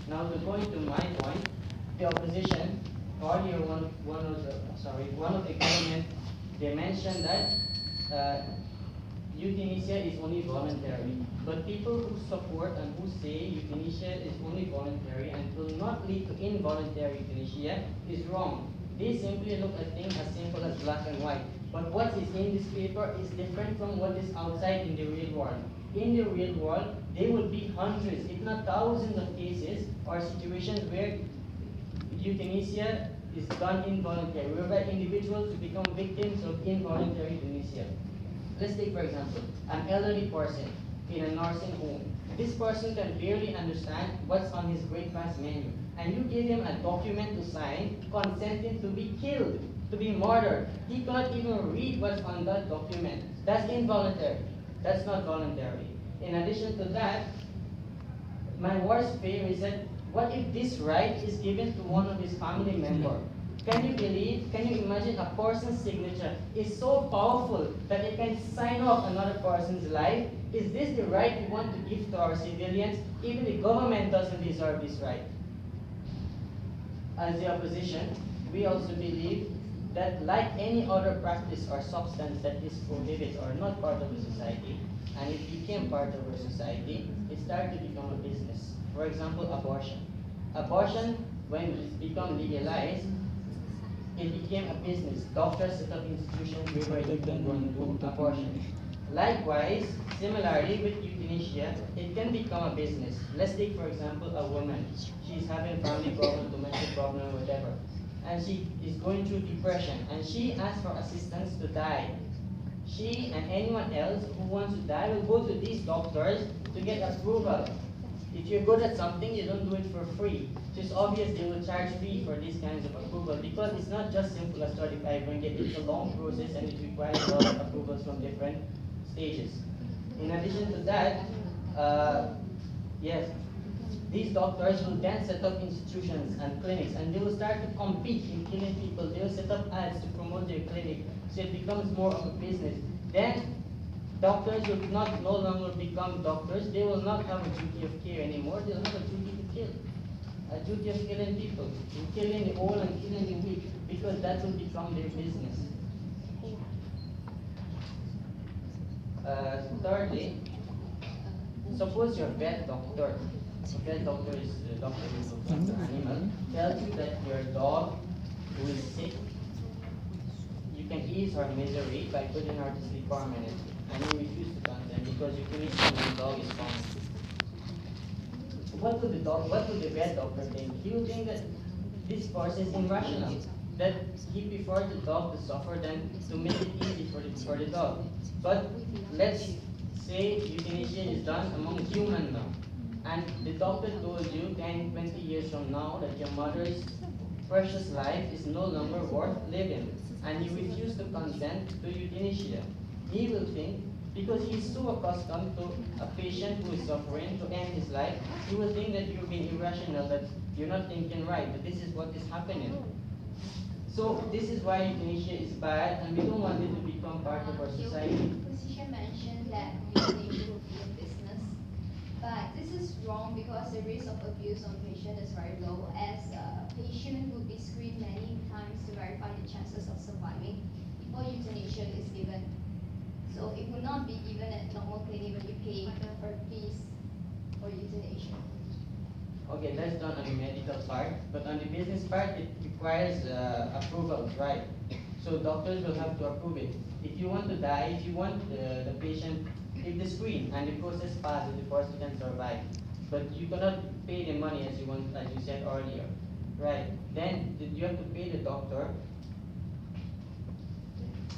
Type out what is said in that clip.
Now, to go into my point, the opposition, earlier one of the government, they mentioned that uh, euthanasia is only voluntary. But people who support and who say euthanasia is only voluntary and will not lead to involuntary euthanasia is wrong. They simply look at things as simple as black and white. But what is in this paper is different from what is outside in the real world. In the real world, there will be hundreds, if not thousands of cases or situations where euthanasia is done involuntarily, whereby individuals become victims of involuntary euthanasia. Let's take, for example, an elderly person in a nursing home. This person can barely understand what's on his breakfast menu. And you give him a document to sign consenting to be killed, to be murdered. He cannot even read what's on that document. That's involuntary. That's not voluntary. In addition to that, my worst fear is that what if this right is given to one of his family members? Can you imagine a person's signature is so powerful that it can sign off another person's life? Is this the right we want to give to our civilians? Even the government doesn't deserve this right. As the opposition, we also believe that like any other practice or substance that is prohibited or not part of the society, and it became part of our society, it started to become a business. For example, abortion. Abortion, when it became legalized, it became a business. Doctors set up institutions whereby you can go and do abortion. Likewise, similarly with euthanasia, it can become a business. Let's take, for example, a woman. She's having family problem, domestic problem, whatever. And she is going through depression. And she asks for assistance to die. She and anyone else who wants to die will go to these doctors to get approval. If you're good at something, you don't do it for free. So it's obvious they will charge fee for these kinds of approval because it's not just simple as 35 ringgit. It's a long process and it requires a lot of approvals from different stages. In addition to that, yes, these doctors will then set up institutions and clinics and they will start to compete in killing people. They will set up ads to promote their clinic. So it becomes more of a business. Then doctors will not no longer become doctors. They will not have a duty of care anymore. They'll have a duty to kill. A duty of killing people, killing the old and killing the weak, because that will become their business. Thirdly, suppose your vet doctor, a vet doctor is a doctor who looks after an animal, tells you that your dog who is sick, you can ease her misery by putting her to sleep permanently, and you refuse to consent because you feel the dog is fine. What would the vet doctor think? He would think that this person is irrational, that he prefers the dog to suffer than to make it easy for the dog. But let's say euthanasia is done among humans now, and the doctor told you 10, 20 years from now that your mother's precious life is no longer worth living, and you refuse to consent to euthanasia. He will think, because he's so accustomed to a patient who is suffering to end his life, he will think that you're being irrational, that you're not thinking right, that this is what is happening. So this is why euthanasia is bad, and we don't want it to become part of our society. The position mentioned that euthanasia will be a business, but this is wrong because the risk of abuse on patient is very low, as a patient would be screened many times to verify the chances of surviving before euthanasia is given. So it would not be given at normal clinic when you pay for fees for euthanasia. Okay, that's done on the medical part, but on the business part, it requires approvals, right? So doctors will have to approve it. If you want to die, if you want the patient, if the screen and the process passes, the person can survive. But you cannot pay the money as you said earlier, right? Then you have to pay the doctor